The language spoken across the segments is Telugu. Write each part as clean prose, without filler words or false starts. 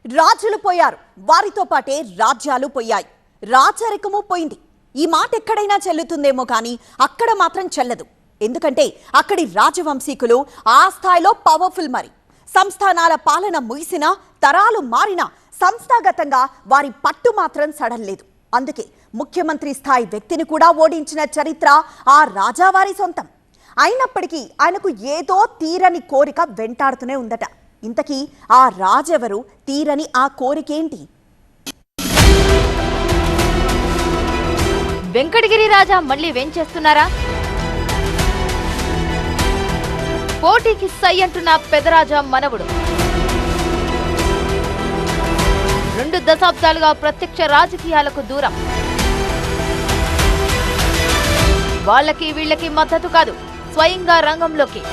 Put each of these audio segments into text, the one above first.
రాజులు పోయారు, వారితో పాటే రాజ్యాలు పోయాయి, రాచరికము పోయింది. ఈ మాట ఎక్కడైనా చెల్లుతుందేమో కానీ అక్కడ మాత్రం చెల్లదు. ఎందుకంటే అక్కడి రాజవంశీకులు ఆ స్థాయిలో పవర్ఫుల్. మరి సంస్థానాల పాలన ముగిసినా, తరాలు మారినా సంస్థాగతంగా వారి పట్టు మాత్రం సడల్లేదు. అందుకే ముఖ్యమంత్రి స్థాయి వ్యక్తిని కూడా ఓడించిన చరిత్ర ఆ రాజావారి సొంతం. అయినప్పటికీ ఆయనకు ఏదో తీరని కోరిక వెంటాడుతూనే ఉందట. ఇంతకీ ఆ రాజెవరు, తీరని ఆ కోరికేంటి? వెంకటగిరి రాజా మళ్ళీ వేంచేస్తున్నారా? పోటీకి సై అంటున్న పెదరాజా మనవుడు 2 దశాబ్దాలుగా ప్రత్యక్ష రాజకీయాలకు దూరం. వాళ్ళకి వీళ్ళకి మద్దతు కాదు, స్వయంగా రంగంలోకి.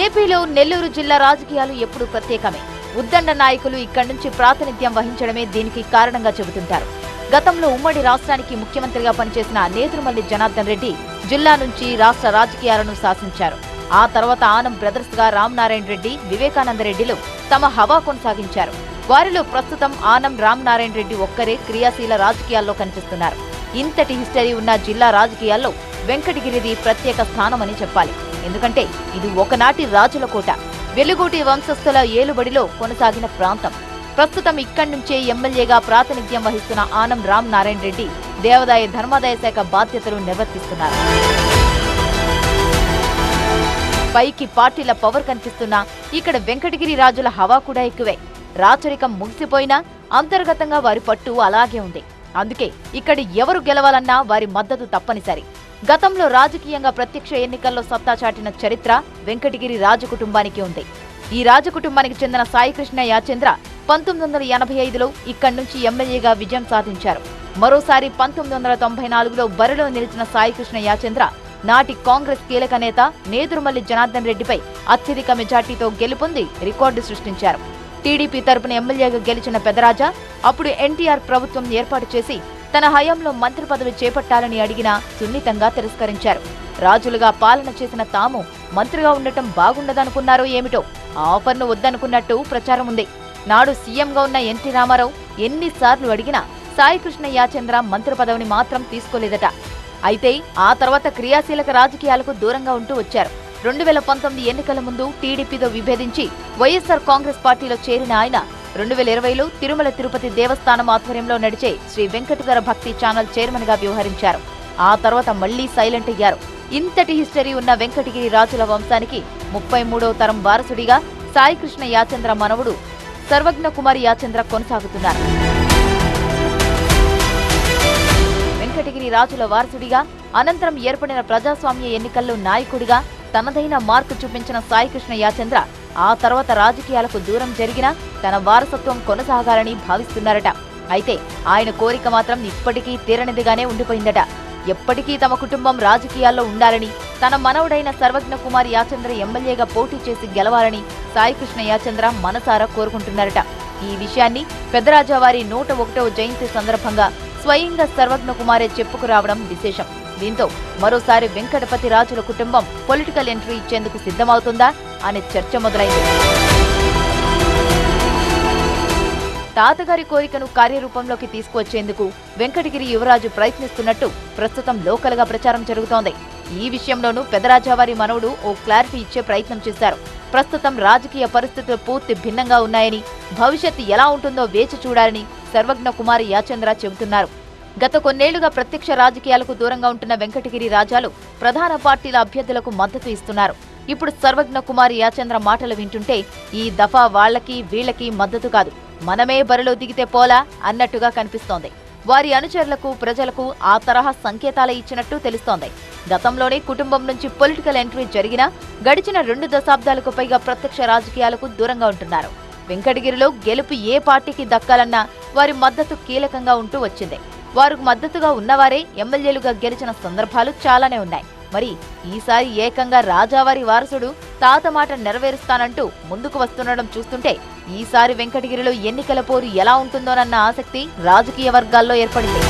ఏపీలో నెల్లూరు జిల్లా రాజకీయాలు ఎప్పుడూ ప్రత్యేకమే. ఉద్దండ నాయకులు ఇక్కడి నుంచి ప్రాతినిధ్యం వహించడమే దీనికి కారణంగా చెబుతుంటారు. గతంలో ఉమ్మడి రాష్ట్రానికి ముఖ్యమంత్రిగా పనిచేసిన నేదురుమల్లి జనార్దన్ రెడ్డి జిల్లా నుంచి రాష్ట్ర రాజకీయాలను శాసించారు. ఆ తర్వాత ఆనం బ్రదర్స్ గా రామనారాయణ రెడ్డి, వివేకానంద రెడ్డిలు తమ హవా కొనసాగించారు. వారిలో ప్రస్తుతం ఆనం రామనారాయణ రెడ్డి ఒక్కరే క్రియాశీల రాజకీయాల్లో కనిపిస్తున్నారు. ఇంతటి హిస్టరీ ఉన్న జిల్లా రాజకీయాల్లో వెంకటగిరిది ప్రత్యేక స్థానమని చెప్పాలి. ఎందుకంటే ఇది ఒకనాటి రాజుల కోట, వెలుగోటి వంశస్థుల ఏలుబడిలో కొనసాగిన ప్రాంతం. ప్రస్తుతం ఇక్కడి నుంచే ఎమ్మెల్యేగా ప్రాతినిధ్యం వహిస్తున్న ఆనం రామనారాయణ రెడ్డి దేవాదాయ ధర్మాదాయ శాఖ బాధ్యతలు నిర్వర్తిస్తున్నారు. పైకి పార్టీల పవర్ కనిపిస్తున్నా ఇక్కడ వెంకటగిరి రాజుల హవా కూడా ఎక్కువే. రాచరికం ముగిసిపోయినా అంతర్గతంగా వారి పట్టు అలాగే ఉంది. అందుకే ఇక్కడి ఎవరు గెలవాలన్నా వారి మద్దతు తప్పనిసరి. గతంలో రాజకీయంగా ప్రత్యక్ష ఎన్నికల్లో సత్తా చాటిన చరిత్ర వెంకటగిరి రాజకుటుంబానికి ఉంది. ఈ రాజకుటుంబానికి చెందిన సాయికృష్ణ యాచంద్ర 1985లో ఇక్కడి నుంచి ఎమ్మెల్యేగా విజయం సాధించారు. మరోసారి 1994లో బరిలో నిలిచిన సాయికృష్ణ యాచంద్ర నాటి కాంగ్రెస్ కీలక నేత నేదురుమల్లి జనార్దన్ రెడ్డిపై అత్యధిక మెజార్టీతో గెలుపొంది రికార్డు సృష్టించారు. టీడీపీ తరపున ఎమ్మెల్యేగా గెలిచిన పెదరాజా అప్పుడు ఎన్టీఆర్ ప్రభుత్వం ఏర్పాటు చేసి తన హయాంలో మంత్రి పదవి చేపట్టాలని అడిగినా సున్నితంగా తిరస్కరించారు. రాజులుగా పాలన చేసిన తాము మంత్రిగా ఉండటం బాగుండదనుకున్నారో ఏమిటో ఆ ఆఫర్ను వద్దనుకున్నట్టు ప్రచారం ఉంది. నాడు సీఎంగా ఉన్న ఎన్టీ రామారావు ఎన్నిసార్లు అడిగినా సాయికృష్ణ యాచంద్ర మంత్రి పదవిని మాత్రం తీసుకోలేదట. అయితే ఆ తర్వాత క్రియాశీలక రాజకీయాలకు దూరంగా ఉంటూ వచ్చారు. 2019 ఎన్నికల ముందు టీడీపీతో విభేదించి వైఎస్ఆర్ కాంగ్రెస్ పార్టీలో చేరిన ఆయన 2020లో తిరుమల తిరుపతి దేవస్థానం ఆధ్వర్యంలో నడిచే శ్రీ వెంకటేశ్వర భక్తి ఛానల్ చైర్మన్ గా వ్యవహరించారు. ఆ తర్వాత మళ్లీ సైలెంట్ అయ్యారు. ఇంతటి హిస్టరీ ఉన్న వెంకటగిరి రాజుల వంశానికి 33వ తరం వారసుడిగా సాయికృష్ణ యాచంద్ర మనవుడు సర్వజ్ఞ కుమారి యాచంద్ర కొనసాగుతున్నారు. వెంకటగిరి రాజుల వారసుడిగా అనంతరం ఏర్పడిన ప్రజాస్వామ్య ఎన్నికల్లో నాయకుడిగా తనదైన మార్కు చూపించిన సాయికృష్ణ యాచంద్ర ఆ తర్వాత రాజకీయాలకు దూరం జరిగినా తన వారసత్వం కొనసాగాలని భావిస్తున్నారట. అయితే ఆయన కోరిక మాత్రం ఇప్పటికీ తీరనిదిగానే ఉండిపోయిందట. ఎప్పటికీ తమ కుటుంబం రాజకీయాల్లో ఉండాలని, తన మనవడైన సర్వజ్ఞ కుమార్ యాచంద్ర ఎమ్మెల్యేగా పోటీ చేసి గెలవాలని సాయికృష్ణ యాచంద్ర మనసారా కోరుకుంటున్నారట. ఈ విషయాన్ని పెదరాజావారి 101వ జయంతి సందర్భంగా స్వయంగా సర్వజ్ఞ కుమారే చెప్పుకురావడం విశేషం. దీంతో మరోసారి వెంకటపతి రాజుల కుటుంబం పొలిటికల్ ఎంట్రీ ఇచ్చేందుకు సిద్ధమవుతుందా అనే చర్చ మొదలైంది. తాతగారి కోరికను కార్యరూపంలోకి తీసుకువచ్చేందుకు వెంకటగిరి యువరాజు ప్రయత్నిస్తున్నట్టు ప్రస్తుతం లోకల్ గా ప్రచారం జరుగుతోంది. ఈ విషయంలోనూ పెదరాజావారి మనవుడు ఓ క్లారిటీ ఇచ్చే ప్రయత్నం చేశారు. ప్రస్తుతం రాజకీయ పరిస్థితులు పూర్తి భిన్నంగా ఉన్నాయని, భవిష్యత్తు ఎలా ఉంటుందో వేచి చూడాలని సర్వజ్ఞ కుమారి యాచంద్ర చెబుతున్నారు. గత కొన్నేళ్లుగా ప్రత్యక్ష రాజకీయాలకు దూరంగా ఉంటున్న వెంకటగిరి రాజాలు ప్రధాన పార్టీల అభ్యర్థులకు మద్దతు ఇస్తున్నారు. ఇప్పుడు సర్వజ్ఞ కుమారి యాచంద్ర మాటలు వింటుంటే ఈ దఫా వాళ్లకి వీళ్లకి మద్దతు కాదు, మనమే బరిలో దిగితే పోలా అన్నట్టుగా కనిపిస్తోంది. వారి అనుచరులకు, ప్రజలకు ఆ తరహా సంకేతాలే ఇచ్చినట్టు తెలుస్తోంది. గతంలోనే కుటుంబం నుంచి పొలిటికల్ ఎంట్రీ జరిగినా గడిచిన 2 దశాబ్దాలకు పైగా ప్రత్యక్ష రాజకీయాలకు దూరంగా ఉంటున్నారు. వెంకటగిరిలో గెలుపు ఏ పార్టీకి దక్కాలన్నా వారి మద్దతు కీలకంగా ఉంటూ వచ్చింది. వారికి మద్దతుగా ఉన్నవారే ఎమ్మెల్యేలుగా గెలిచిన సందర్భాలు చాలానే ఉన్నాయి. మరి ఈసారి ఏకంగా రాజావారి వారసుడు తాత మాట నెరవేరుస్తానంటూ ముందుకు వస్తుండడం చూస్తుంటే ఈసారి వెంకటగిరిలో ఎన్నికల పోరు ఎలా ఉంటుందోనన్న ఆసక్తి రాజకీయ వర్గాల్లో ఏర్పడింది.